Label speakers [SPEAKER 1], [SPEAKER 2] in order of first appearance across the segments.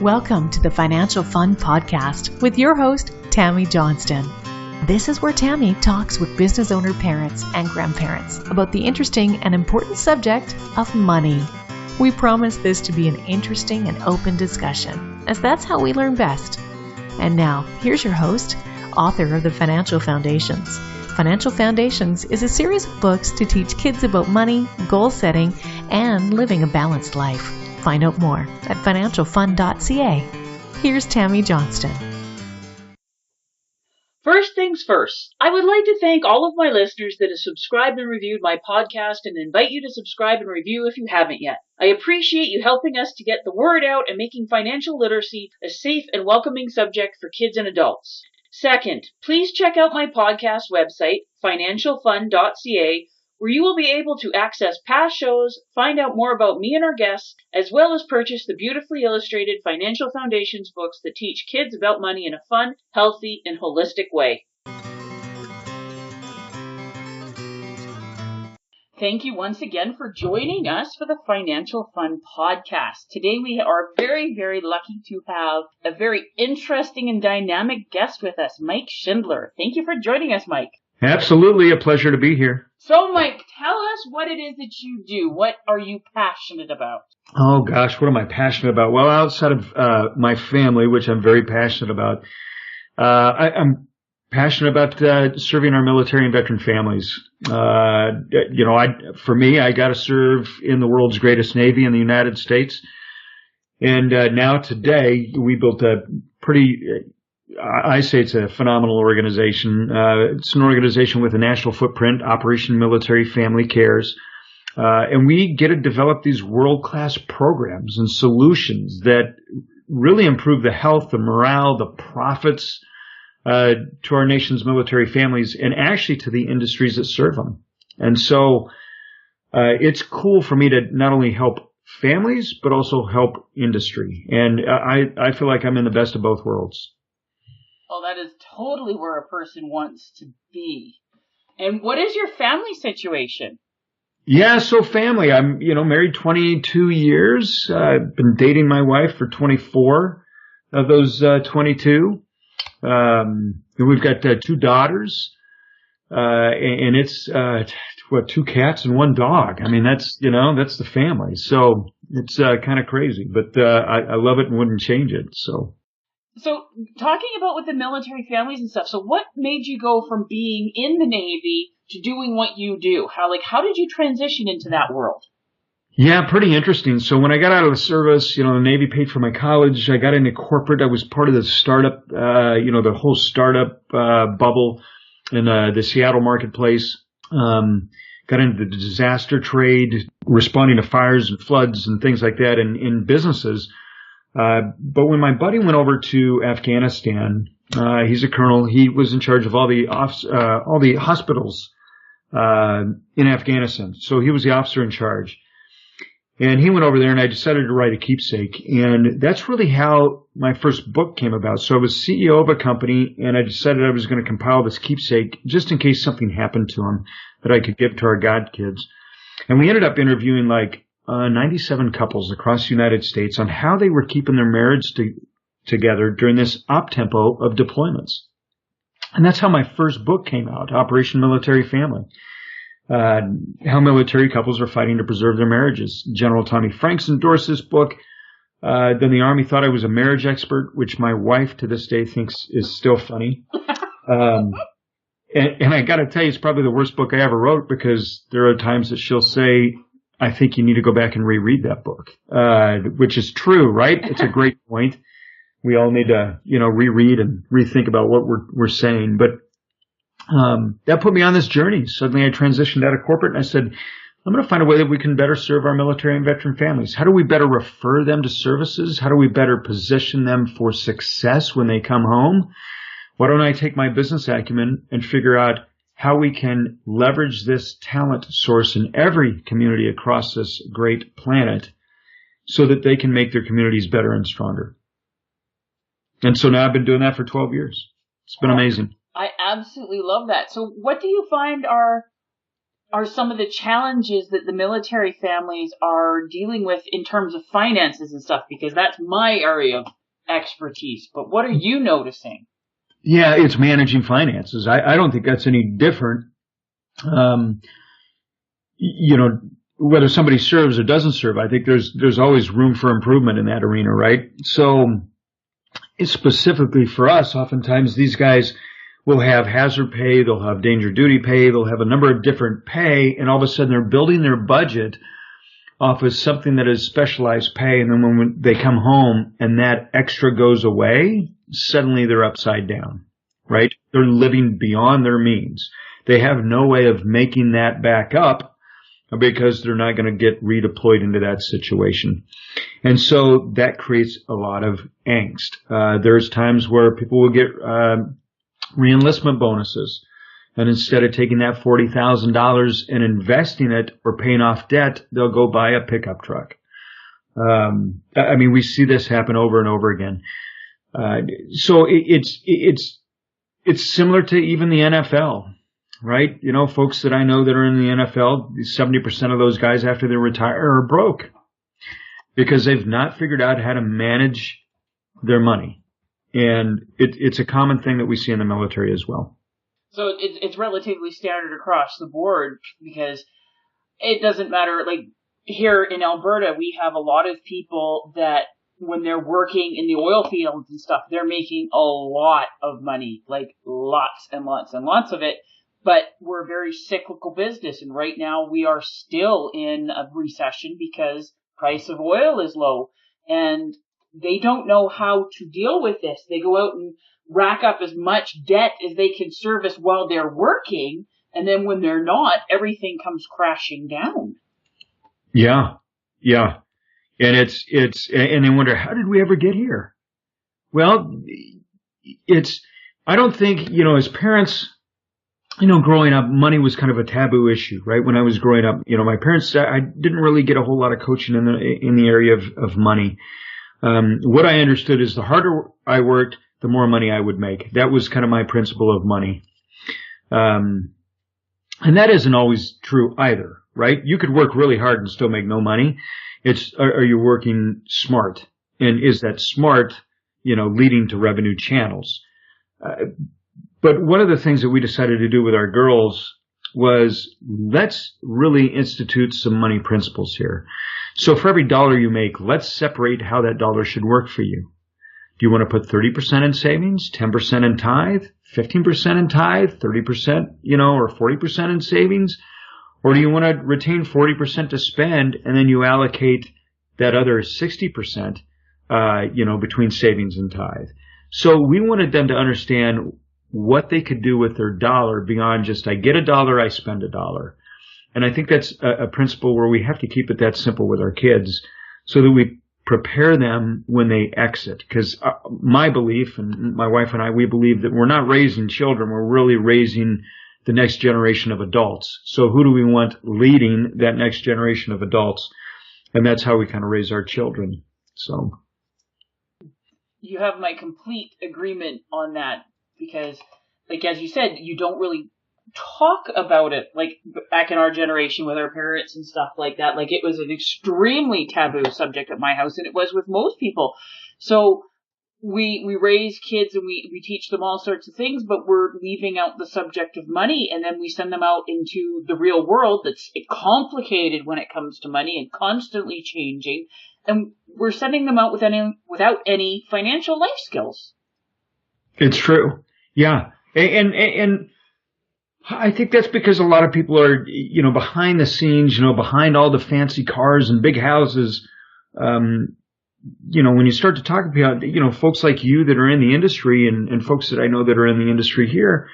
[SPEAKER 1] Welcome to the Financial Fun Podcast with your host, Tammy Johnston. This is where Tammy talks with business owner parents and grandparents about the interesting and important subject of money. We promise this to be an interesting and open discussion, as that's how we learn best. And now, here's your host, author of the Financial Foundations. Financial Foundations is a series of books to teach kids about money, goal setting, and living a balanced life. Find out more at financialfun.ca. Here's Tammy Johnston.
[SPEAKER 2] First things first, I would like to thank all of my listeners that have subscribed and reviewed my podcast and invite you to subscribe and review if you haven't yet. I appreciate you helping us to get the word out and making financial literacy a safe and welcoming subject for kids and adults. Second, please check out my podcast website, financialfun.ca, where you will be able to access past shows, find out more about me and our guests, as well as purchase the beautifully illustrated Financial Foundations books that teach kids about money in a fun, healthy, and holistic way. Thank you once again for joining us for the Financial Fun Podcast. Today we are very, very lucky to have a very interesting and dynamic guest with us, Mike Schindler. Thank you for joining us, Mike.
[SPEAKER 3] Absolutely a pleasure to be here.
[SPEAKER 2] So, Mike, tell us what it is that you do. What are you passionate about?
[SPEAKER 3] Oh, gosh, what am I passionate about? Well, outside of my family, which I'm very passionate about, I'm passionate about serving our military and veteran families. For me, I got to serve in the world's greatest Navy in the United States. And now today, we built a pretty... I say it's a phenomenal organization. It's an organization with a national footprint, Operation Military Family Cares. And we get to develop these world-class programs and solutions that really improve the health, the morale, the profits to our nation's military families and actually to the industries that serve them. And so it's cool for me to not only help families, but also help industry. And I feel like I'm in the best of both worlds.
[SPEAKER 2] Well, that is totally where a person wants to be. And what is your family situation?
[SPEAKER 3] Yeah, so family. I'm, married 22 years. I've been dating my wife for 24 of those 22. We've got 2 daughters, and it's two cats and 1 dog. I mean, that's the family. So it's kind of crazy, but I love it and wouldn't change it.
[SPEAKER 2] So talking about with the military families and stuff, so what made you go from being in the Navy to doing what you do? How did you transition into that world?
[SPEAKER 3] Yeah, pretty interesting. So when I got out of the service, the Navy paid for my college. I got into corporate. I was part of the startup, the whole startup bubble in the Seattle marketplace. Got into the disaster trade, responding to fires and floods and things like that in businesses. But when my buddy went over to Afghanistan, he's a colonel. He was in charge of all the hospitals in Afghanistan. So he was the officer in charge. And he went over there, and I decided to write a keepsake. And that's really how my first book came about. So I was CEO of a company, and I decided I was going to compile this keepsake just in case something happened to him that I could give to our godkids. And we ended up interviewing 97 couples across the United States on how they were keeping their marriage together during this op-tempo of deployments. And that's how my first book came out, Operation Military Family. How military couples are fighting to preserve their marriages. General Tommy Franks endorsed this book. Then the Army thought I was a marriage expert, which my wife to this day thinks is still funny. And I got to tell you, it's probably the worst book I ever wrote because there are times that she'll say, I think you need to go back and reread that book, which is true, right? It's a great point. We all need to, reread and rethink about what we're saying. But that put me on this journey. Suddenly I transitioned out of corporate and I said, I'm going to find a way that we can better serve our military and veteran families. How do we better refer them to services? How do we better position them for success when they come home? Why don't I take my business acumen and figure out how we can leverage this talent source in every community across this great planet so that they can make their communities better and stronger. And so now I've been doing that for 12 years. It's been amazing.
[SPEAKER 2] I absolutely love that. So what do you find are are some of the challenges that the military families are dealing with in terms of finances and stuff? Because that's my area of expertise. But what are you noticing?
[SPEAKER 3] Yeah, it's managing finances. I don't think that's any different. Whether somebody serves or doesn't serve, I think there's always room for improvement in that arena, right? So specifically for us, oftentimes these guys will have hazard pay, they'll have danger duty pay, they'll have a number of different pay, and all of a sudden they're building their budget off of something that is specialized pay, and then when they come home and that extra goes away, suddenly they're upside down, right? They're living beyond their means. They have no way of making that back up because they're not going to get redeployed into that situation. And so that creates a lot of angst. There's times where people will get reenlistment bonuses. And instead of taking that $40,000 and investing it or paying off debt, they'll go buy a pickup truck. We see this happen over and over again. So it's similar to even the NFL, right? Folks that I know that are in the NFL, 70% of those guys after they retire are broke because they've not figured out how to manage their money. And it's a common thing that we see in the military as well.
[SPEAKER 2] So it's relatively standard across the board because it doesn't matter. Like here in Alberta, we have a lot of people that when they're working in the oil fields and stuff, they're making a lot of money, like lots and lots and lots of it. But we're a very cyclical business. And right now we are still in a recession because price of oil is low. And they don't know how to deal with this. They go out and rack up as much debt as they can service while they're working. And then when they're not, everything comes crashing down.
[SPEAKER 3] Yeah. Yeah. And and they wonder, how did we ever get here? Well, I don't think, as parents, growing up, money was kind of a taboo issue, right? When I was growing up, my parents, I didn't really get a whole lot of coaching in the area of money. What I understood is the harder I worked, the more money I would make. That was kind of my principle of money. And that isn't always true either, right? You could work really hard and still make no money. Are you working smart? And is that smart, leading to revenue channels? But one of the things that we decided to do with our girls was let's really institute some money principles here. So for every dollar you make, let's separate how that dollar should work for you. Do you want to put 30% in savings, 10% in tithe, 15% in tithe, 30%, or 40% in savings? Or do you want to retain 40% to spend and then you allocate that other 60%, between savings and tithe? So we wanted them to understand what they could do with their dollar beyond just, I get a dollar, I spend a dollar. And I think that's a principle where we have to keep it that simple with our kids so that we prepare them when they exit. Because my belief, and my wife and I, we believe that we're not raising children, we're really raising the next generation of adults. So who do we want leading that next generation of adults? And that's how we kind of raise our children. So
[SPEAKER 2] you have my complete agreement on that because, like, as you said, you don't really talk about it like back in our generation with our parents and stuff like that. Like, it was an extremely taboo subject at my house, and it was with most people. So we raise kids and we teach them all sorts of things, but we're leaving out the subject of money, and then we send them out into the real world that's complicated when it comes to money and constantly changing, and we're sending them out without any financial life skills.
[SPEAKER 3] It's true. Yeah. And I think that's because a lot of people are, behind the scenes, behind all the fancy cars and big houses. When you start to talk about, folks like you that are in the industry and folks that I know that are in the industry here,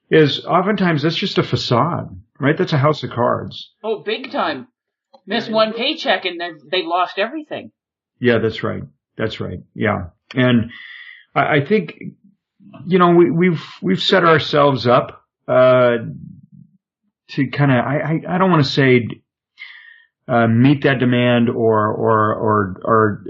[SPEAKER 3] is oftentimes that's just a facade, right? That's a house of cards.
[SPEAKER 2] Oh, big time. Miss one paycheck and they've lost everything. Yeah,
[SPEAKER 3] that's right. That's right. Yeah. And I think, we've set ourselves up to kind of, I don't want to say meet that demand or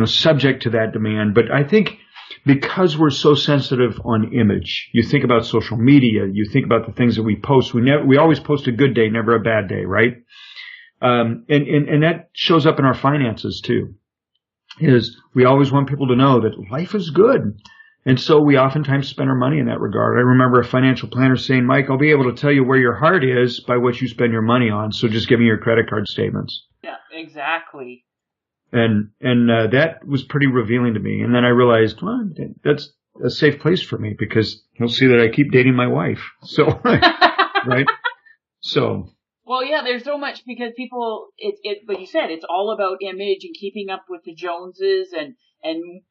[SPEAKER 3] subject to that demand, but I think because we're so sensitive on image. You think about social media, you think about the things that we post. We always post a good day, never a bad day, right? And that shows up in our finances too, is we always want people to know that life is good. And so we oftentimes spend our money in that regard. I remember a financial planner saying, Mike, I'll be able to tell you where your heart is by what you spend your money on. So just give me your credit card statements.
[SPEAKER 2] Yeah, exactly.
[SPEAKER 3] And that was pretty revealing to me. And then I realized, well, that's a safe place for me because he'll see that I keep dating my wife. So, right? So.
[SPEAKER 2] Well, yeah, there's so much because people, like you said, it's all about image and keeping up with the Joneses, and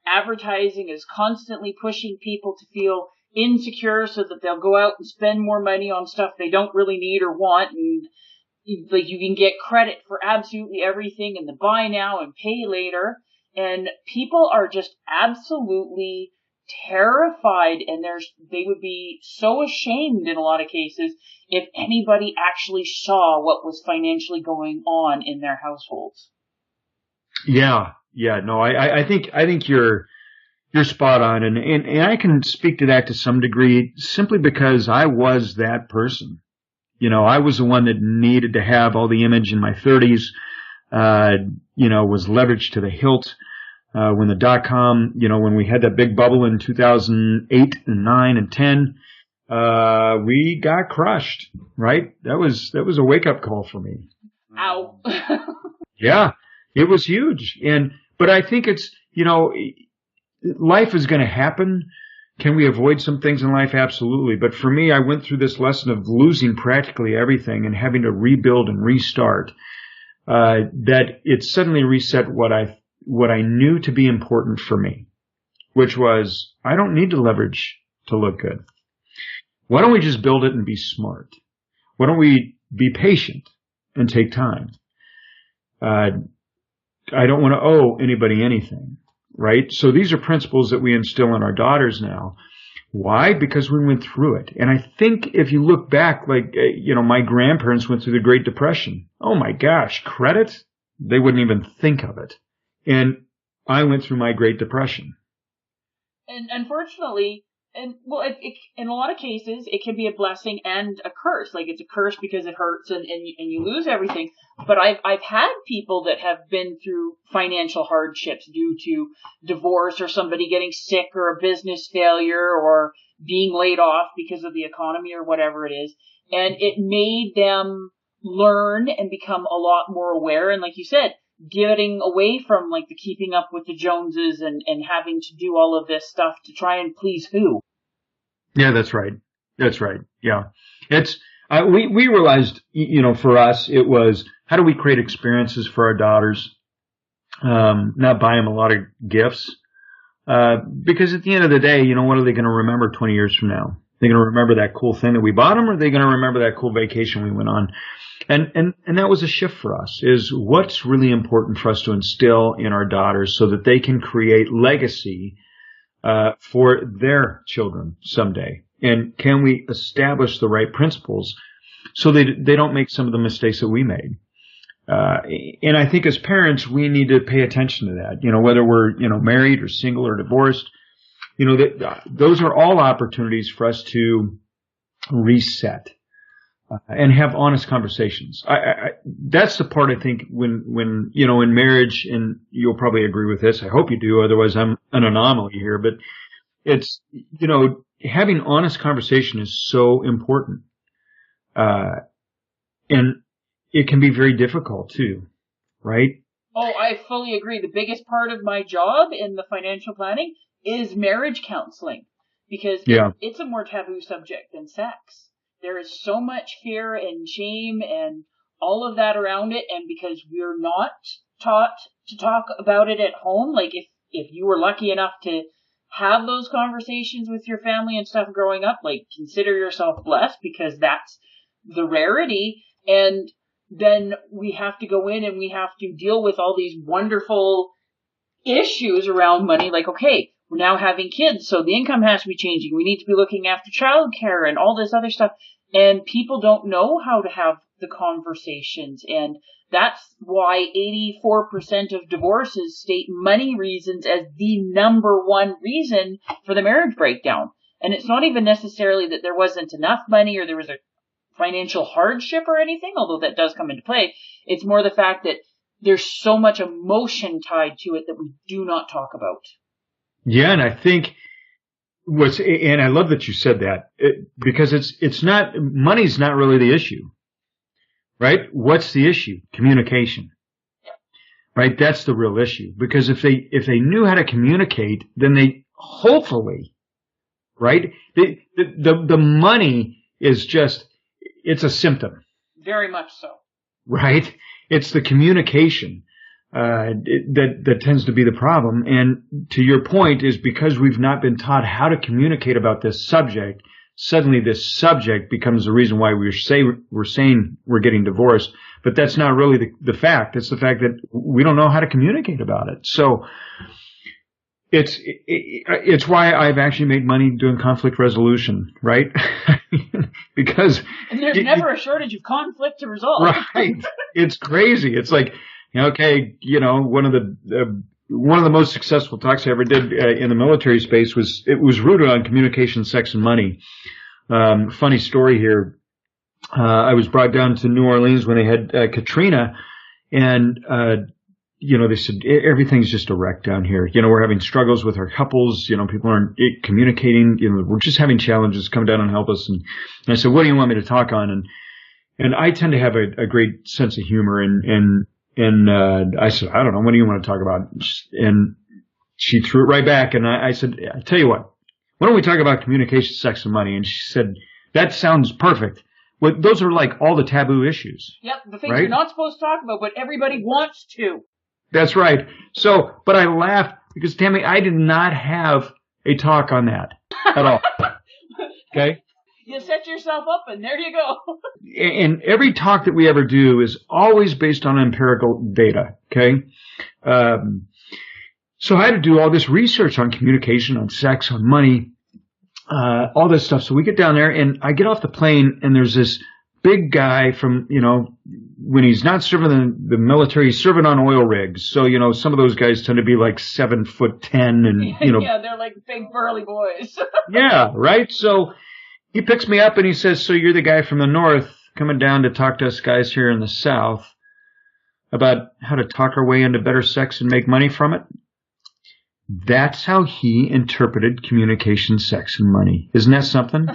[SPEAKER 2] advertising is constantly pushing people to feel insecure so that they'll go out and spend more money on stuff they don't really need or want. And like you can get credit for absolutely everything and the buy now and pay later. And people are just absolutely terrified, and they would be so ashamed in a lot of cases if anybody actually saw what was financially going on in their households.
[SPEAKER 3] Yeah, no, I think you're spot on, and I can speak to that to some degree simply because I was that person. You know, I was the one that needed to have all the image in my 30s, was leveraged to the hilt. When the dot-com, when we had that big bubble in 2008 and 9 and 10, we got crushed, right? That was a wake-up call for me.
[SPEAKER 2] Ow.
[SPEAKER 3] Yeah, it was huge. But I think it's, life is going to happen. Can we avoid some things in life? Absolutely. But for me, I went through this lesson of losing practically everything and having to rebuild and restart, that it suddenly reset what I knew to be important for me, which was I don't need to leverage to look good. Why don't we just build it and be smart? Why don't we be patient and take time? I don't want to owe anybody anything, right? So these are principles that we instill in our daughters now. Why? Because we went through it. And I think if you look back, my grandparents went through the Great Depression. Oh my gosh, credit? They wouldn't even think of it. And I went through my Great Depression.
[SPEAKER 2] And unfortunately, in a lot of cases, it can be a blessing and a curse. Like it's a curse because it hurts and you lose everything. But I've had people that have been through financial hardships due to divorce or somebody getting sick or a business failure or being laid off because of the economy or whatever it is. And it made them learn and become a lot more aware. And like you said, getting away from like the keeping up with the Joneses and having to do all of this stuff to try and please who.
[SPEAKER 3] Yeah, that's right. Yeah. It's, we realized, for us, it was how do we create experiences for our daughters? Not buy them a lot of gifts. Because at the end of the day, what are they going to remember 20 years from now? They're going to remember that cool thing that we bought them, or are they going to remember that cool vacation we went on? And that was a shift for us, is what's really important for us to instill in our daughters so that they can create legacy, for their children someday. And can we establish the right principles so they don't make some of the mistakes that we made? And I think as parents, we need to pay attention to that, whether we're, married or single or divorced, those are all opportunities for us to reset. And have honest conversations. That's the part I think when in marriage, and you'll probably agree with this. I hope you do. Otherwise, I'm an anomaly here. But it's having honest conversation is so important, and it can be very difficult too, right?
[SPEAKER 2] Oh, I fully agree. The biggest part of my job in the financial planning is marriage counseling because it's a more taboo subject than sex. There is so much fear and shame and all of that around it. And because we're not taught to talk about it at home, like if you were lucky enough to have those conversations with your family and stuff growing up, like consider yourself blessed because that's the rarity. And then we have to go in and we have to deal with all these wonderful issues around money. Like, okay, we're now having kids, so the income has to be changing. We need to be looking after childcare and all this other stuff. And people don't know how to have the conversations. And That's why 84% of divorces state money reasons as the number one reason for the marriage breakdown. And it's not even necessarily that there wasn't enough money or there was a financial hardship or anything, although that does come into play. It's more the fact that there's so much emotion tied to it that we do not talk about.
[SPEAKER 3] Yeah, and I think and I love that you said that, because it's not, money's not really the issue, right? What's the issue? Communication, right? That's the real issue. Because if they knew how to communicate, then they hopefully, right? The money is just, it's a symptom.
[SPEAKER 2] Very much so.
[SPEAKER 3] Right? It's the communication that tends to be the problem. And to your point, is because we've not been taught how to communicate about this subject, suddenly this subject becomes the reason why we're saying we're getting divorced. But that's not really the fact. It's the fact that we don't know how to communicate about it. So it's why I've actually made money doing conflict resolution, right? Because
[SPEAKER 2] and there's never a shortage of conflict to resolve.
[SPEAKER 3] Right. It's crazy. It's like, okay, one of the most successful talks I ever did in the military space was rooted on communication, sex, and money. Funny story here. I was brought down to New Orleans when they had Katrina, and they said everything's just a wreck down here. We're having struggles with our couples. People aren't communicating. We're just having challenges. Come down and help us. And I said, what do you want me to talk on? And I tend to have a great sense of humor, and I said, I don't know. What do you want to talk about? And she threw it right back. And I said, I tell you what, why don't we talk about communication, sex, and money? And she said, that sounds perfect. Well, those are like all the taboo issues.
[SPEAKER 2] Yep, the things
[SPEAKER 3] right?
[SPEAKER 2] you're not supposed to talk about, but everybody wants to.
[SPEAKER 3] That's right. So, but I laughed because, Tammy, I did not have a talk on that at all. Okay?
[SPEAKER 2] You set yourself up and there you go.
[SPEAKER 3] And every talk that we ever do is always based on empirical data. Okay? So I had to do all this research on communication, on sex, on money, all this stuff. So we get down there and I get off the plane and there's this big guy from, when he's not serving the military, he's serving on oil rigs. So, some of those guys tend to be like 7'10" and,
[SPEAKER 2] Yeah, they're like big burly boys.
[SPEAKER 3] Yeah, right? So he picks me up and he says, so you're the guy from the north coming down to talk to us guys here in the south about how to talk our way into better sex and make money from it? That's how he interpreted communication, sex, and money. Isn't that something?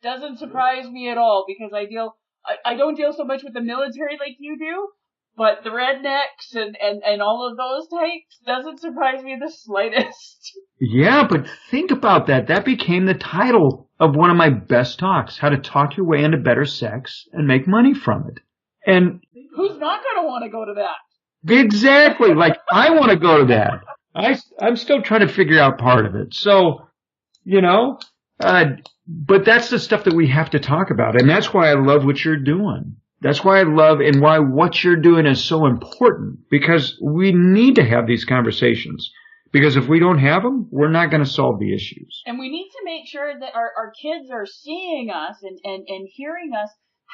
[SPEAKER 2] Doesn't surprise me at all because I don't deal so much with the military like you do, but the rednecks and all of those types doesn't surprise me the slightest. Yeah,
[SPEAKER 3] but think about that. That became the title of one of my best talks, how to talk your way into better sex and make money from it. And
[SPEAKER 2] who's not going to want to go to that?
[SPEAKER 3] Exactly. Like, I want to go to that. I'm still trying to figure out part of it. So, but that's the stuff that we have to talk about. And that's why I love what you're doing. That's why I love and why what you're doing is so important, because we need to have these conversations. Because if we don't have them, we're not going to solve the issues.
[SPEAKER 2] And we need to make sure that our kids are seeing us and hearing us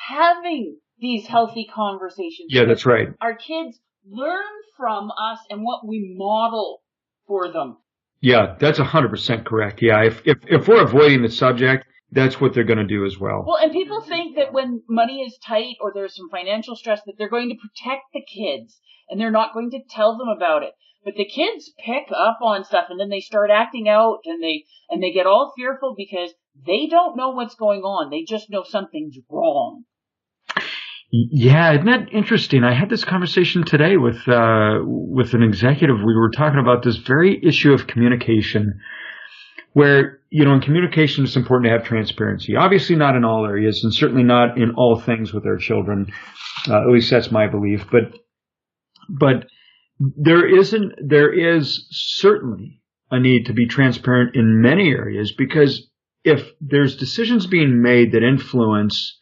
[SPEAKER 2] having these healthy conversations.
[SPEAKER 3] Yeah, that's right.
[SPEAKER 2] Our kids learn from us and what we model for them.
[SPEAKER 3] Yeah, that's 100% correct. Yeah, if we're avoiding the subject, that's what they're going to do as well.
[SPEAKER 2] Well, and people think that when money is tight or there's some financial stress that they're going to protect the kids and they're not going to tell them about it. But the kids pick up on stuff and then they start acting out and they get all fearful because they don't know what's going on. They just know something's wrong.
[SPEAKER 3] Yeah, isn't that interesting? I had this conversation today with an executive. We were talking about this very issue of communication, where, in communication it's important to have transparency. Obviously not in all areas and certainly not in all things with our children. At least that's my belief. But there is certainly a need to be transparent in many areas, because if there's decisions being made that influence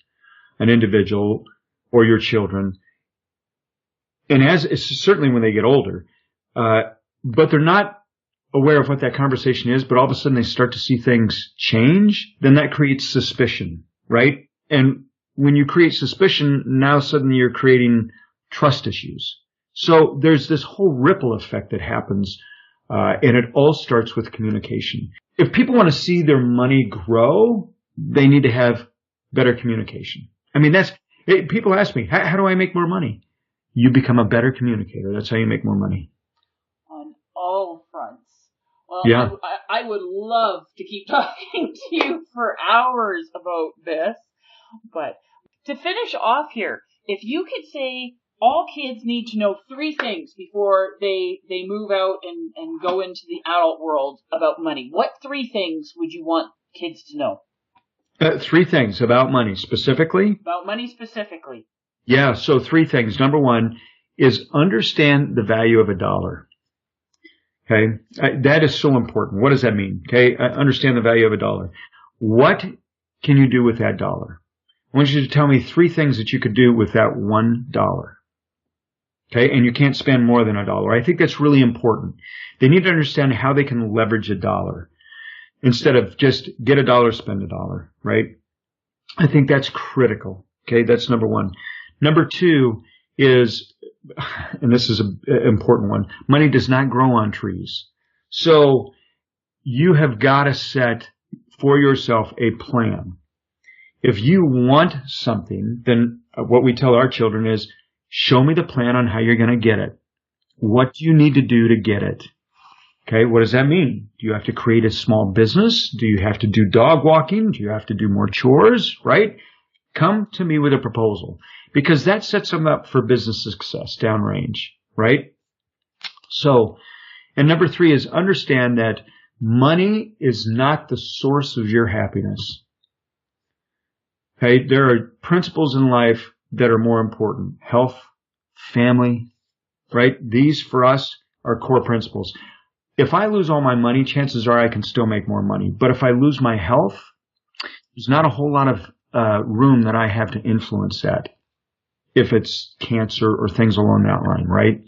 [SPEAKER 3] an individual or your children, and certainly when they get older, but they're not aware of what that conversation is, but all of a sudden they start to see things change, then that creates suspicion, right? And when you create suspicion, now suddenly you're creating trust issues. So there's this whole ripple effect that happens, and it all starts with communication. If people want to see their money grow, they need to have better communication. I mean, people ask me, how do I make more money? You become a better communicator. That's how you make more money.
[SPEAKER 2] On all fronts. Well,
[SPEAKER 3] yeah.
[SPEAKER 2] I would love to keep talking to you for hours about this. But to finish off here, if you could say all kids need to know 3 things before they move out and go into the adult world about money, what 3 things would you want kids to know?
[SPEAKER 3] 3 things about money specifically?
[SPEAKER 2] About money specifically.
[SPEAKER 3] Yeah, so 3 things. Number 1 is understand the value of a dollar. Okay, that is so important. What does that mean? Okay, understand the value of a dollar. What can you do with that dollar? I want you to tell me 3 things that you could do with that $1. Okay, and you can't spend more than $1. I think that's really important. They need to understand how they can leverage a dollar instead of just get $1, spend $1, right? I think that's critical. Okay, that's number 1. Number 2 is, and this is an important one, money does not grow on trees. So you have got to set for yourself a plan. If you want something, then what we tell our children is, show me the plan on how you're going to get it. What do you need to do to get it? Okay, what does that mean? Do you have to create a small business? Do you have to do dog walking? Do you have to do more chores, right? Come to me with a proposal, because that sets them up for business success downrange, right? So, and number 3 is understand that money is not the source of your happiness. Okay, there are principles in life that are more important. Health, family, right? These for us are core principles. If I lose all my money, chances are I can still make more money. But if I lose my health, there's not a whole lot of room that I have to influence that, if it's cancer or things along that line, right?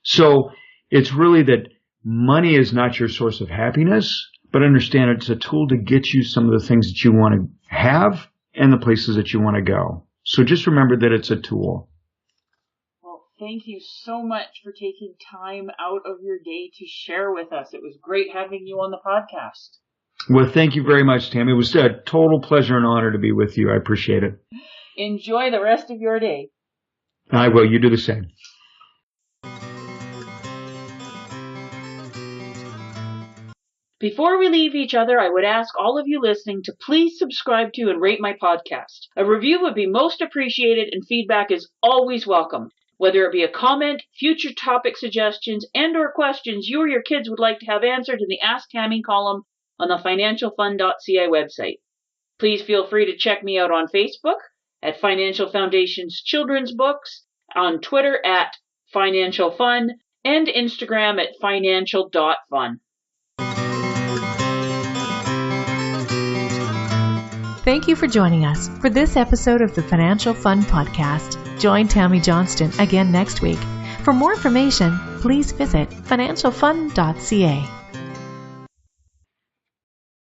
[SPEAKER 3] So it's really that money is not your source of happiness, but understand it's a tool to get you some of the things that you want to have and the places that you want to go. So just remember that it's a tool.
[SPEAKER 2] Well, thank you so much for taking time out of your day to share with us. It was great having you on the podcast.
[SPEAKER 3] Well, thank you very much, Tammy. It was a total pleasure and honor to be with you. I appreciate it.
[SPEAKER 2] Enjoy the rest of your day.
[SPEAKER 3] I will. You do the same.
[SPEAKER 2] Before we leave each other, I would ask all of you listening to please subscribe to and rate my podcast. A review would be most appreciated, and feedback is always welcome. Whether it be a comment, future topic suggestions, and/or questions you or your kids would like to have answered in the Ask Tammy column on the financialfund.ca website. Please feel free to check me out on Facebook at Financial Foundation's Children's Books, on Twitter at Financial Fun, and Instagram at financial.fun.
[SPEAKER 1] Thank you for joining us for this episode of the Financial Fun Podcast. Join Tammy Johnston again next week. For more information, please visit financialfun.ca.